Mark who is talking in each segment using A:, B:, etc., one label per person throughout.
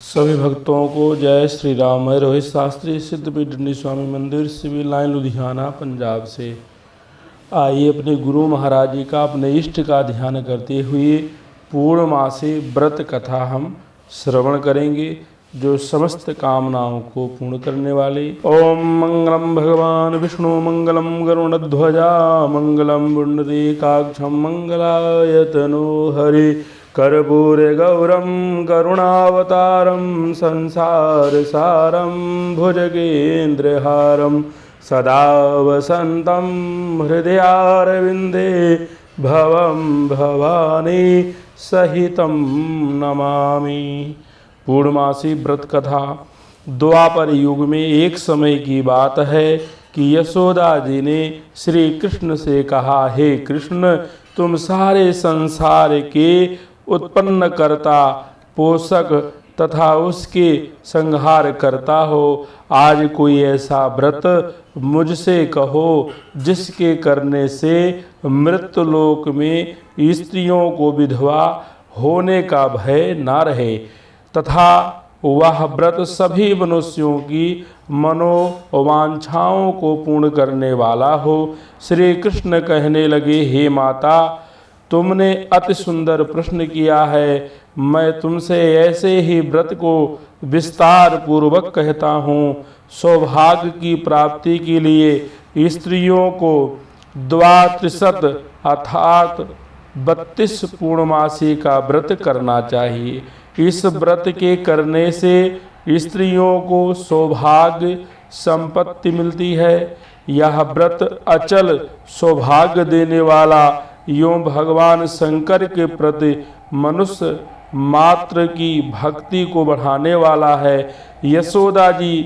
A: सभी भक्तों को जय श्री राम। रोहित शास्त्री सिद्धपीठ डंडी स्वामी मंदिर, सिविल लाइन, लुधियाना, पंजाब से। आइए अपने गुरु महाराज जी का, अपने इष्ट का ध्यान करते हुए पूर्णमासी व्रत कथा हम श्रवण करेंगे, जो समस्त कामनाओं को पूर्ण करने वाले। ओम मंगलम भगवान विष्णु मंगलम गरुणध्वजा मंगलम पुंडरीकाक्षं मंगलाय तनोहरि कर्पूरे गौरम करुणावतारम संसारसारम भुजगेन्द्रहारम सदा वसन्तं हृदयारविन्दे भवं भवानी सहितं नमामि। पूर्णमासी व्रत कथा। द्वापर युग में एक समय की बात है कि यशोदा जी ने श्री कृष्ण से कहा, हे कृष्ण, तुम सारे संसार के उत्पन्न करता, पोषक तथा उसके संहार करता हो। आज कोई ऐसा व्रत मुझसे कहो जिसके करने से मृत्युलोक में स्त्रियों को विधवा होने का भय ना रहे, तथा वह व्रत सभी मनुष्यों की मनोवांछाओं को पूर्ण करने वाला हो। श्री कृष्ण कहने लगे, हे माता, तुमने अति सुंदर प्रश्न किया है। मैं तुमसे ऐसे ही व्रत को विस्तार पूर्वक कहता हूँ। सौभाग्य की प्राप्ति के लिए स्त्रियों को द्वात्रिशत अर्थात 32 पूर्णमासी का व्रत करना चाहिए। इस व्रत के करने से स्त्रियों को सौभाग्य संपत्ति मिलती है। यह व्रत अचल सौभाग्य देने वाला यों भगवान शंकर के प्रति मनुष्य मात्र की भक्ति को बढ़ाने वाला है। यशोदा जी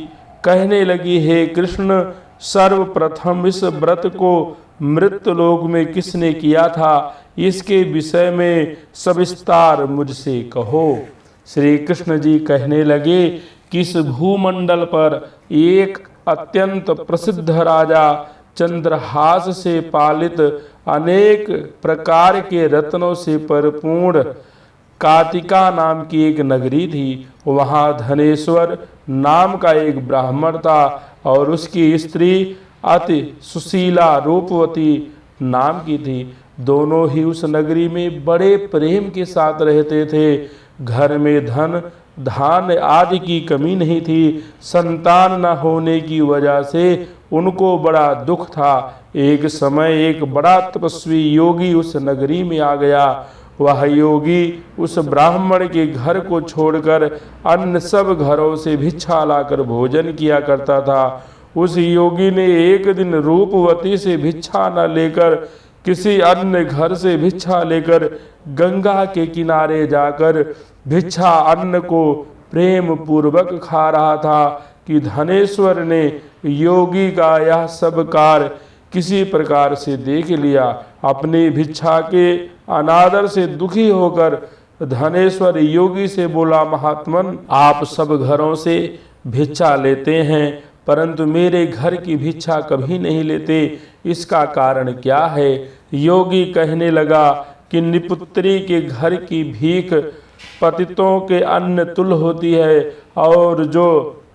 A: कहने लगी, हे कृष्ण, सर्वप्रथम इस व्रत को मृत्युलोक में किसने किया था, इसके विषय में सविस्तार मुझसे कहो। श्री कृष्ण जी कहने लगे कि इस भूमंडल पर एक अत्यंत प्रसिद्ध राजा चंद्रहास से पालित अनेक प्रकार के रत्नों से परिपूर्ण कातिका नाम की एक नगरी थी। वहाँ धनेश्वर नाम का एक ब्राह्मण था और उसकी स्त्री अति सुशीला रूपवती नाम की थी। दोनों ही उस नगरी में बड़े प्रेम के साथ रहते थे। घर में धन धान आदि की कमी नहीं थी। संतान न होने की वजह से उनको बड़ा दुख था। एक समय एक बड़ा तपस्वी योगी उस नगरी में आ गया। वह योगी उस ब्राह्मण के घर को छोड़कर अन्य सब घरों से भिक्षा लाकर भोजन किया करता था। उस योगी ने एक दिन रूपवती से भिक्षा न लेकर किसी अन्य घर से भिक्षा लेकर गंगा के किनारे जाकर भिक्षा अन्न को प्रेम पूर्वक खा रहा था कि धनेश्वर ने योगी का यह सब कार्य किसी प्रकार से देख लिया। अपनी भिक्षा के अनादर से दुखी होकर धनेश्वर योगी से बोला, महात्मन, आप सब घरों से भिक्षा लेते हैं परंतु मेरे घर की भिक्षा कभी नहीं लेते, इसका कारण क्या है? योगी कहने लगा कि निपुत्री के घर की भीख पतितों के अन्न तुल्य होती है और जो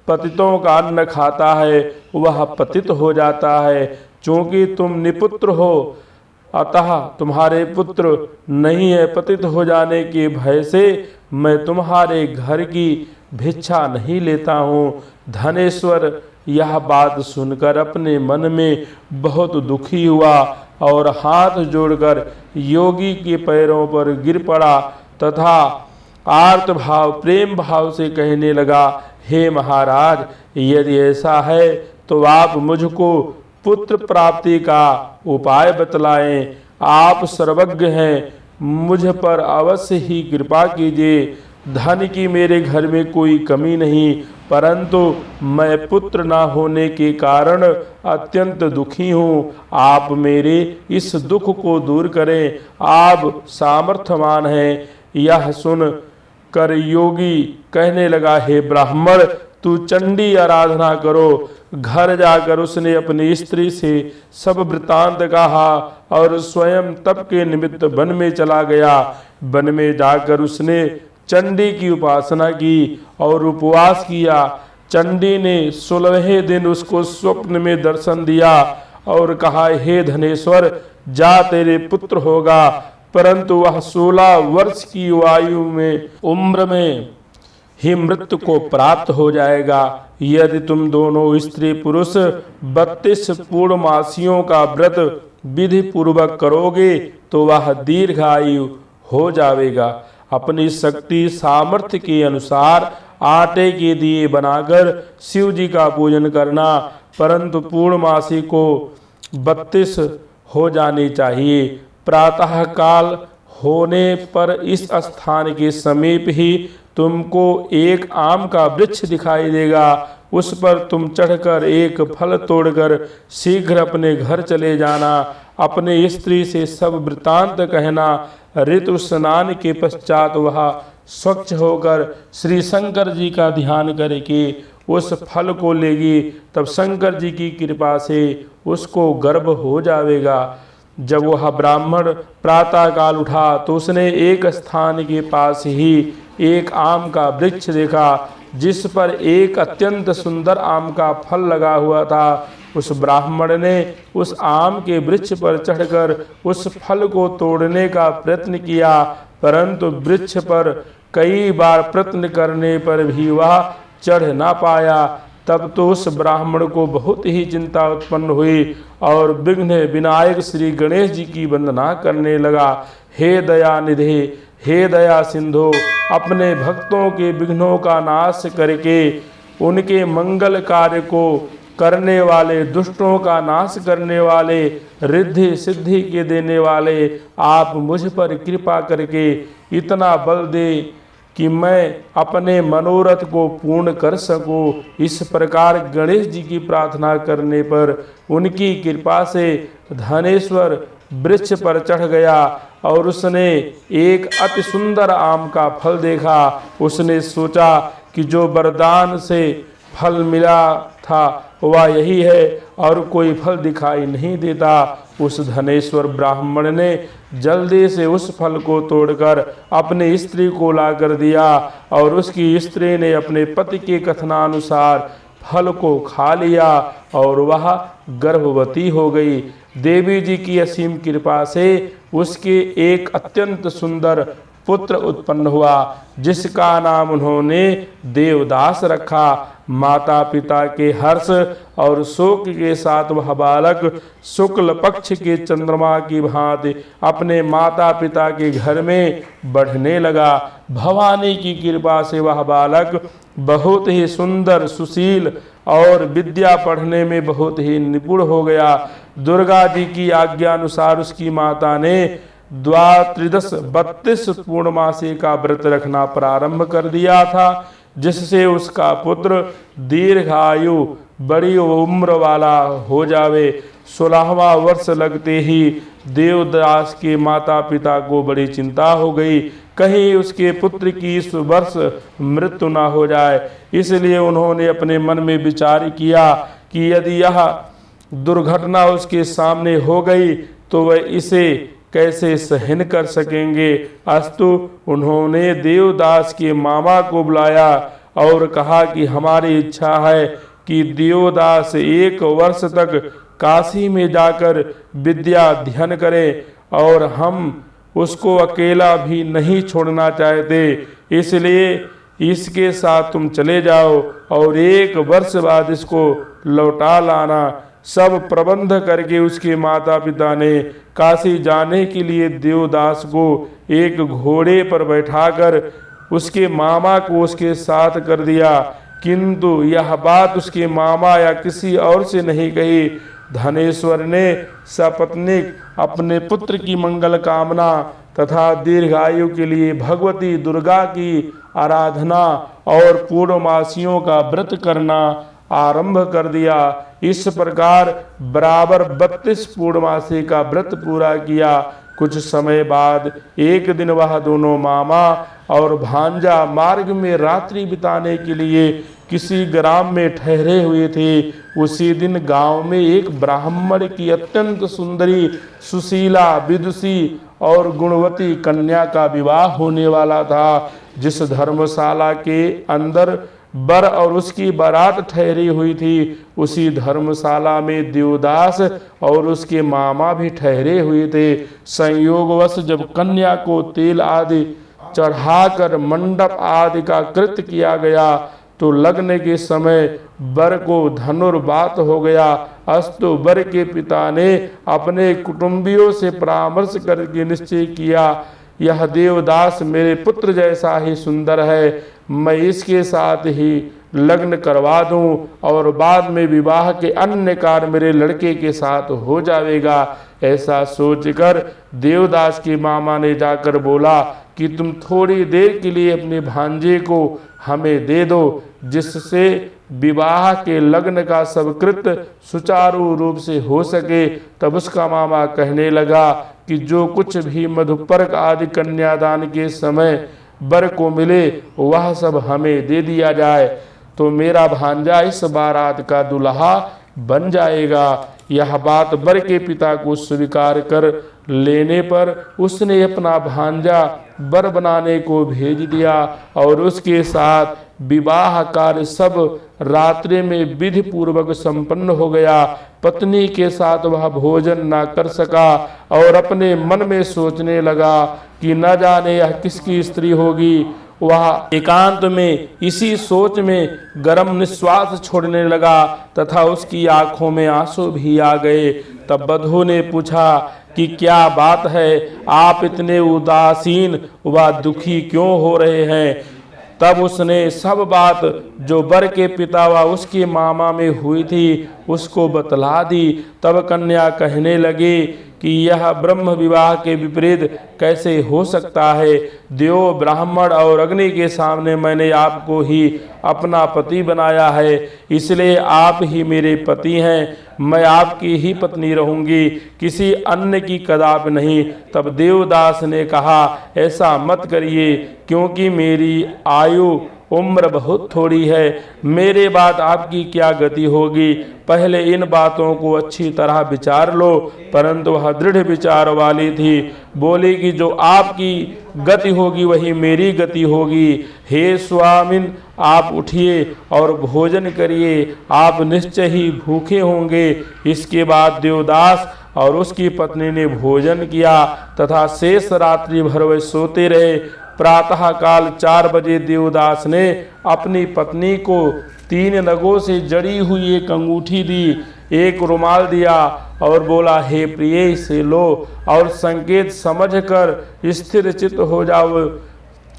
A: पतितों का अन्न खाता है वह पतित हो जाता है। चूंकि तुम निपुत्र हो अतः तुम्हारे पुत्र नहीं है, पतित हो जाने के भय से मैं तुम्हारे घर की भिक्षा नहीं लेता हूँ। धनेश्वर यह बात सुनकर अपने मन में बहुत दुखी हुआ और हाथ जोड़कर योगी के पैरों पर गिर पड़ा तथा आर्त भाव प्रेम भाव से कहने लगा, हे महाराज, यदि ऐसा है तो आप मुझको पुत्र प्राप्ति का उपाय बतलाएं। आप सर्वज्ञ हैं, मुझ पर अवश्य ही कृपा कीजिए। धन की मेरे घर में कोई कमी नहीं, परंतु मैं पुत्र न होने के कारण अत्यंत दुखी हूँ। आप मेरे इस दुख को दूर करें, आप सामर्थ्यवान हैं। यह सुन कर योगी कहने लगा, हे ब्राह्मण, तू चंडी आराधना करो। घर जाकर उसने अपनी स्त्री से सब वृत्तांत कहा और स्वयं तप के निमित्त वन में चला गया। वन में जाकर उसने चंडी की उपासना की और उपवास किया। चंडी ने 16वें दिन उसको स्वप्न में दर्शन दिया और कहा, हे धनेश्वर, जा तेरे पुत्र होगा, परंतु वह 16 वर्ष की उम्र में ही मृत्यु को प्राप्त हो जाएगा। यदि तुम दोनों स्त्री पुरुष 32 पूर्णमासियों का व्रत विधि पूर्वक करोगे तो वह दीर्घायु हो जाएगा। अपनी शक्ति सामर्थ्य के अनुसार आटे के दिए बनाकर शिव जी का पूजन करना, परंतु पूर्णमासी को 32 हो जानी चाहिए। प्रातः काल होने पर इस स्थान के समीप ही तुमको एक आम का वृक्ष दिखाई देगा। उस पर तुम चढ़कर एक फल तोड़कर शीघ्र अपने घर चले जाना। अपने स्त्री से सब वृत्तांत कहना। ऋतु स्नान के पश्चात वह स्वच्छ होकर श्री शंकर जी का ध्यान करके उस फल को लेगी। तब शंकर जी की कृपा से उसको गर्भ हो जाएगा। जब वह ब्राह्मण प्रातः काल उठा तो उसने एक स्थान के पास ही एक आम का वृक्ष देखा, जिस पर एक अत्यंत सुंदर आम का फल लगा हुआ था। उस ब्राह्मण ने उस आम के वृक्ष पर चढ़कर उस फल को तोड़ने का प्रयत्न किया, परंतु वृक्ष पर कई बार प्रयत्न करने पर भी वह चढ़ ना पाया। तब तो उस ब्राह्मण को बहुत ही चिंता उत्पन्न हुई और विघ्न विनायक श्री गणेश जी की वंदना करने लगा। हे दया निधे, हे दया सिंधु, अपने भक्तों के विघ्नों का नाश करके उनके मंगल कार्य को करने वाले, दुष्टों का नाश करने वाले, रिद्धि सिद्धि के देने वाले, आप मुझ पर कृपा करके इतना बल दे कि मैं अपने मनोरथ को पूर्ण कर सकूं। इस प्रकार गणेश जी की प्रार्थना करने पर उनकी कृपा से धनेश्वर वृक्ष पर चढ़ गया और उसने एक अति सुंदर आम का फल देखा। उसने सोचा कि जो वरदान से फल मिला था वह यही है और कोई फल दिखाई नहीं देता। उस धनेश्वर ब्राह्मण ने जल्दी से उस फल को तोड़कर अपनी स्त्री को लाकर दिया और उसकी स्त्री ने अपने पति के कथनानुसार फल को खा लिया और वह गर्भवती हो गई। देवी जी की असीम कृपा से उसके एक अत्यंत सुंदर पुत्र उत्पन्न हुआ, जिसका नाम उन्होंने देवदास रखा। माता पिता के हर्ष और शोक के साथ वह बालक शुक्ल पक्ष के चंद्रमा की भांति अपने माता पिता के घर में बढ़ने लगा। भवानी की कृपा से वह बालक बहुत ही सुंदर, सुशील और विद्या पढ़ने में बहुत ही निपुण हो गया। दुर्गा जी की आज्ञा अनुसार उसकी माता ने 32 पूर्णमासी का व्रत रखना प्रारंभ कर दिया था, जिससे उसका पुत्र दीर्घायु, बड़ी उम्र वाला हो जावे। 16वां वर्ष लगते ही देवदास के माता पिता को बड़ी चिंता हो गई, कहीं उसके पुत्र की इस वर्ष मृत्यु न हो जाए। इसलिए उन्होंने अपने मन में विचार किया कि यदि यह दुर्घटना उसके सामने हो गई तो वह इसे कैसे सहन कर सकेंगे। अस्तु उन्होंने देवदास के मामा को बुलाया और कहा कि हमारी इच्छा है कि देवदास 1 वर्ष तक काशी में जाकर विद्या अध्ययन करे और हम उसको अकेला भी नहीं छोड़ना चाहते, इसलिए इसके साथ तुम चले जाओ और 1 वर्ष बाद इसको लौटा लाना। सब प्रबंध करके उसके माता पिता ने काशी जाने के लिए देवदास को एक घोड़े पर बैठाकर उसके मामा को उसके साथ कर दिया, किंतु यह बात उसके मामा या किसी और से नहीं कही। धनेश्वर ने सपत्नीक अपने पुत्र की मंगल कामना तथा दीर्घायु के लिए भगवती दुर्गा की आराधना और पूर्णमासियों का व्रत करना आरंभ कर दिया। इस प्रकार बराबर 32 पूर्णमासी का व्रत पूरा किया। कुछ समय बाद एक दिन वह दोनों मामा और भांजा मार्ग में रात्रि बिताने के लिए किसी ग्राम में ठहरे हुए थे। उसी दिन गांव में एक ब्राह्मण की अत्यंत सुंदरी, सुशीला, विदुषी और गुणवती कन्या का विवाह होने वाला था। जिस धर्मशाला के अंदर वर और उसकी बारात ठहरी हुई थी, उसी धर्मशाला में देवदास और उसके मामा भी ठहरे हुए थे। संयोगवश जब कन्या को तेल आदि चढ़ाकर मंडप आदि का कृत्य किया गया तो लगने के समय वर को धनुर्वात हो गया। अस्तु वर के पिता ने अपने कुटुंबियों से परामर्श करके निश्चय किया, यह देवदास मेरे पुत्र जैसा ही सुंदर है, मैं इसके साथ ही लग्न करवा दूं और बाद में विवाह के अन्य कार्य मेरे लड़के के साथ हो जाएगा। ऐसा सोचकर देवदास के मामा ने जाकर बोला कि तुम थोड़ी देर के लिए अपने भांजे को हमें दे दो, जिससे विवाह के लग्न का सब कृत्य सुचारू रूप से हो सके। तब उसका मामा कहने लगा कि जो कुछ भी मधुपर्क आदि कन्यादान के समय वर को मिले वह सब हमें दे दिया जाए, तो मेरा भांजा इस बारात का दुल्हा बन जाएगा। यह बात वर के पिता को स्वीकार कर लेने पर उसने अपना भांजा वर बनाने को भेज दिया और उसके साथ विवाह कार्य सब रात्रि में विधि पूर्वक संपन्न हो गया। पत्नी के साथ वह भोजन न कर सका और अपने मन में सोचने लगा कि न जाने यह किसकी स्त्री होगी। वह एकांत में इसी सोच में गर्म निश्वास छोड़ने लगा तथा उसकी आंखों में आंसू भी आ गए। तब वधू ने पूछा कि क्या बात है, आप इतने उदासीन व दुखी क्यों हो रहे हैं। तब उसने सब बात जो वर के पिता व उसके मामा में हुई थी उसको बतला दी। तब कन्या कहने लगी कि यह ब्रह्म विवाह के विपरीत कैसे हो सकता है। देव, ब्राह्मण और अग्नि के सामने मैंने आपको ही अपना पति बनाया है, इसलिए आप ही मेरे पति हैं। मैं आपकी ही पत्नी रहूंगी, किसी अन्य की कदापि नहीं। तब देवदास ने कहा, ऐसा मत करिए, क्योंकि मेरी आयु उम्र बहुत थोड़ी है, मेरे बाद आपकी क्या गति होगी। पहले इन बातों को अच्छी तरह विचार लो। परंतु वह दृढ़ विचार वाली थी, बोली कि जो आपकी गति होगी वही मेरी गति होगी। हे स्वामिन, आप उठिए और भोजन करिए, आप निश्चय ही भूखे होंगे। इसके बाद देवदास और उसकी पत्नी ने भोजन किया तथा शेष रात्रि भर वे सोते रहे। प्रातः काल 4 बजे देवदास ने अपनी पत्नी को 3 नगों से जड़ी हुई एक अंगूठी दी, एक रुमाल दिया और बोला, हे प्रिय, इसे लो और संकेत समझकर स्थिर चित्त हो जाओ।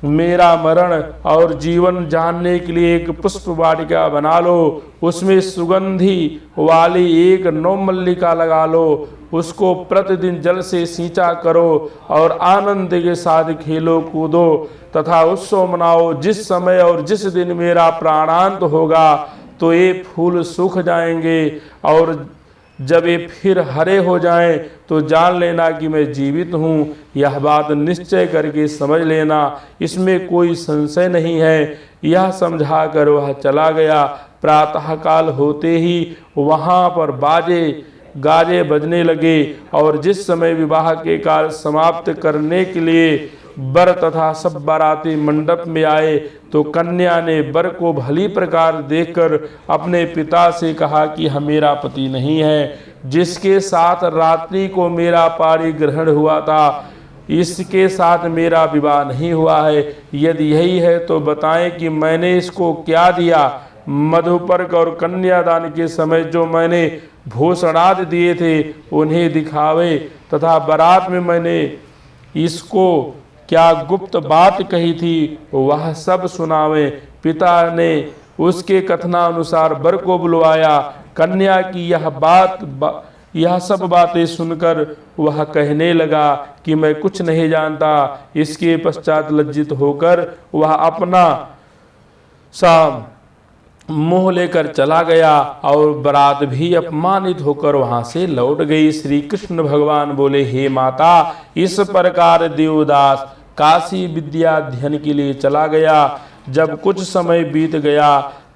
A: मेरा मरण और जीवन जानने के लिए एक पुष्प वाटिका बना लो, उसमें सुगंधी वाली एक नवमल्लिका लगा लो, उसको प्रतिदिन जल से सींचा करो और आनंद के साथ खेलो कूदो तथा उत्सव मनाओ। जिस समय और जिस दिन मेरा प्राणांत होगा तो ये फूल सूख जाएंगे और जब ये फिर हरे हो जाएं तो जान लेना कि मैं जीवित हूँ। यह बात निश्चय करके समझ लेना, इसमें कोई संशय नहीं है। यह समझाकर वह चला गया। प्रातःकाल होते ही वहाँ पर बाजे गाजे बजने लगे और जिस समय विवाह के कार्य समाप्त करने के लिए वर तथा सब बाराती मंडप में आए तो कन्या ने वर को भली प्रकार देखकर अपने पिता से कहा कि यह मेरा पति नहीं है, जिसके साथ रात्रि को मेरा पाणी ग्रहण हुआ था, इसके साथ मेरा विवाह नहीं हुआ है। यदि यही है तो बताएं कि मैंने इसको क्या दिया। मधुपर्क और कन्यादान के समय जो मैंने भूषणादि दिए थे उन्हें दिखावे तथा बारात में मैंने इसको क्या गुप्त बात कही थी वह सब सुनावे। पिता ने उसके कथनानुसार वर को बुलवाया। कन्या की यह सब बातें सुनकर वह कहने लगा कि मैं कुछ नहीं जानता। इसके पश्चात लज्जित होकर वह अपना सा मुँह लेकर चला गया और बारात भी अपमानित होकर वहां से लौट गई। श्री कृष्ण भगवान बोले, हे माता, इस प्रकार देवदास काशी विद्या अध्ययन के लिए चला गया। जब कुछ समय बीत गया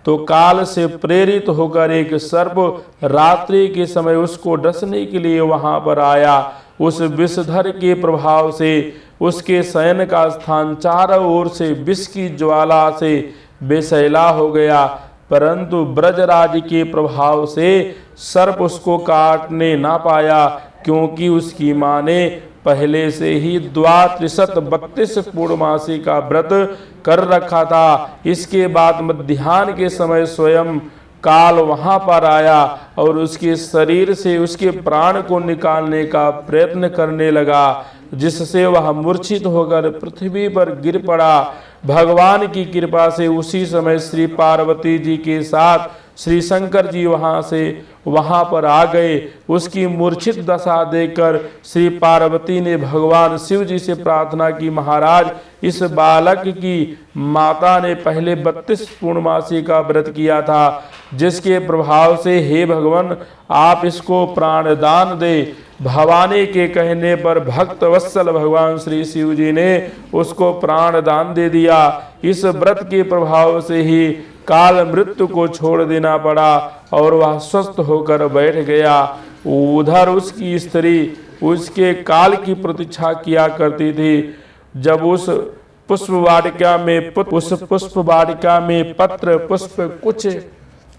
A: तो काल से प्रेरित होकर एक सर्प रात्रि के समय उसको डसने के लिए वहां पर आया। उस विषधर के प्रभाव से उसके शयन का स्थान चारों ओर से विष की ज्वाला से बेसैला हो गया, परंतु ब्रजराज के प्रभाव से सर्प उसको काटने ना पाया, क्योंकि उसकी मां ने पहले से ही 32 पूर्णमासी का व्रत कर रखा था। इसके बाद मध्याह्न के समय स्वयं काल वहां पर आया और उसके शरीर से उसके प्राण को निकालने का प्रयत्न करने लगा, जिससे वह मूर्छित होकर पृथ्वी पर गिर पड़ा। भगवान की कृपा से उसी समय श्री पार्वती जी के साथ श्री शंकर जी वहां पर आ गए। उसकी मूर्छित दशा देखकर श्री पार्वती ने भगवान शिव जी से प्रार्थना की, महाराज इस बालक की माता ने पहले 32 पूर्णमासी का व्रत किया था, जिसके प्रभाव से हे भगवान आप इसको प्राणदान दे। भवानी के कहने पर भक्त वत्सल भगवान श्री शिव जी ने उसको प्राणदान दे दिया। इस व्रत के प्रभाव से ही काल मृत्यु को छोड़ देना पड़ा और वह स्वस्थ होकर बैठ गया। उधर उसकी स्त्री उसके काल की प्रतीक्षा किया करती थी। जब उस पुष्प वाटिका में पत्र पुष्प कुछ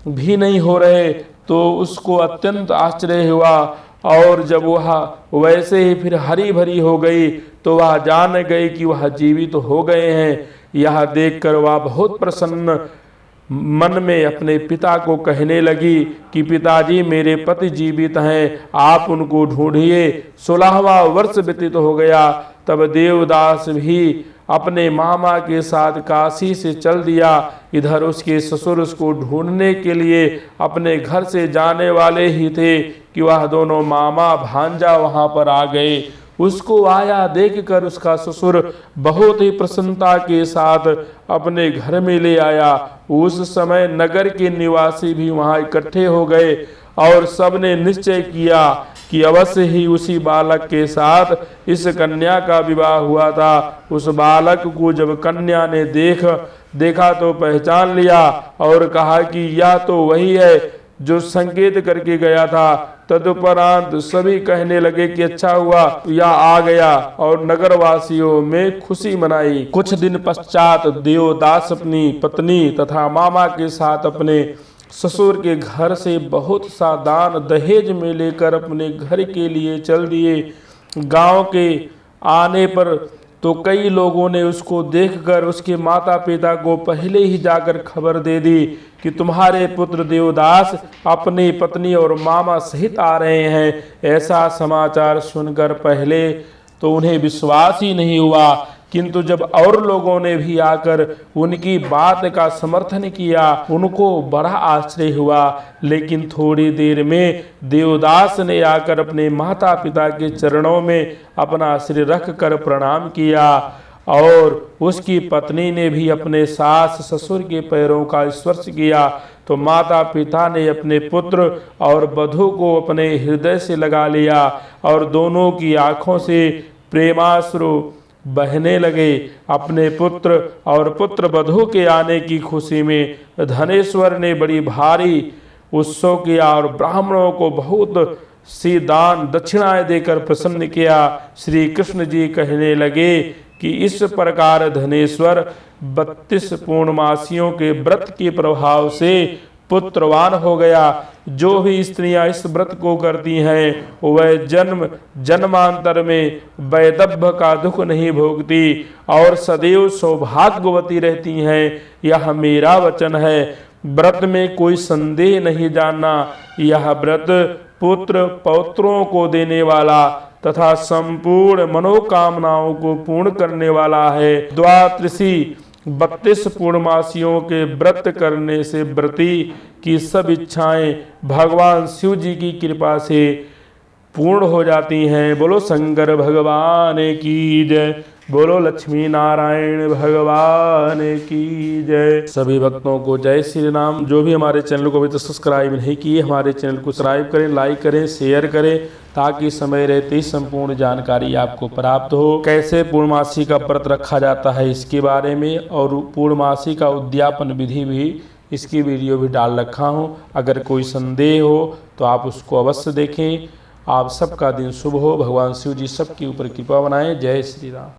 A: भी नहीं हो रहे तो उसको अत्यंत आश्चर्य हुआ, और जब वह वैसे ही फिर हरी भरी हो गई तो वह जान गई कि वह जीवित हो गए हैं। यह देखकर वह बहुत प्रसन्न मन में अपने पिता को कहने लगी कि पिताजी मेरे पति जीवित हैं, आप उनको ढूंढिए। 16वां वर्ष व्यतीत हो गया। तब देवदास भी अपने मामा के साथ काशी से चल दिया। इधर उसके ससुर उसको ढूंढने के लिए अपने घर से जाने वाले ही थे कि वह दोनों मामा भांजा वहां पर आ गए। उसको आया देखकर उसका ससुर बहुत ही प्रसन्नता के साथ अपने घर में ले आया। उस समय नगर के निवासी भी वहां इकट्ठे हो गए और सबने निश्चय किया कि अवश्य ही उसी बालक के साथ इस कन्या का विवाह हुआ था। उस बालक को जब कन्या ने देखा तो पहचान लिया और कहा कि यह तो वही है जो संकेत करके गया था। तदुपरांत सभी कहने लगे कि अच्छा हुआ यह आ गया, और नगरवासियों में खुशी मनाई। कुछ दिन पश्चात देवदास अपनी पत्नी तथा मामा के साथ अपने ससुर के घर से बहुत सा दान दहेज में लेकर अपने घर के लिए चल दिए। गांव के आने पर तो कई लोगों ने उसको देखकर उसके माता पिता को पहले ही जाकर खबर दे दी कि तुम्हारे पुत्र देवदास अपनी पत्नी और मामा सहित आ रहे हैं। ऐसा समाचार सुनकर पहले तो उन्हें विश्वास ही नहीं हुआ, किंतु जब और लोगों ने भी आकर उनकी बात का समर्थन किया उनको बड़ा आश्चर्य हुआ। लेकिन थोड़ी देर में देवदास ने आकर अपने माता पिता के चरणों में अपना सिर रख कर प्रणाम किया, और उसकी पत्नी ने भी अपने सास ससुर के पैरों का स्पर्श किया। तो माता पिता ने अपने पुत्र और वधू को अपने हृदय से लगा लिया और दोनों की आंखों से प्रेमाश्रु बहने लगे। अपने पुत्र और पुत्र वधू के आने की खुशी में धनेश्वर ने बड़ी भारी उत्सव किया और ब्राह्मणों को बहुत सी दान दक्षिणाएं देकर प्रसन्न किया। श्री कृष्ण जी कहने लगे कि इस प्रकार धनेश्वर 32 पूर्णमासियों के व्रत के प्रभाव से पुत्रवान हो गया। जो भी स्त्रियां इस व्रत को करती हैं वह जन्मांतर में वैदव्य का दुख नहीं भोगती और सदैव सौभाग्यवती रहती हैं। यह मेरा वचन है। व्रत में कोई संदेह नहीं जानना। यह व्रत पुत्र पौत्रों को देने वाला तथा संपूर्ण मनोकामनाओं को पूर्ण करने वाला है। द्वादशी 32 पूर्णमासियों के व्रत करने से व्रती की सब इच्छाएं भगवान शिव जी की कृपा से पूर्ण हो जाती हैं। बोलो शंकर भगवान की जय, बोलो लक्ष्मी नारायण भगवान की जय। सभी भक्तों को जय श्री राम। जो भी हमारे चैनल को अभी तक सब्सक्राइब नहीं किए हमारे चैनल को सब्सक्राइब करें, लाइक करें, शेयर करें, ताकि समय रहते ही संपूर्ण जानकारी आपको प्राप्त हो। कैसे पूर्णमासी का व्रत रखा जाता है इसके बारे में और पूर्णमासी का उद्यापन विधि भी इसकी वीडियो भी डाल रखा हूँ। अगर कोई संदेह हो तो आप उसको अवश्य देखें। आप सबका दिन शुभ हो। भगवान शिव जी सबके ऊपर कृपा बनाएं। जय श्री राम।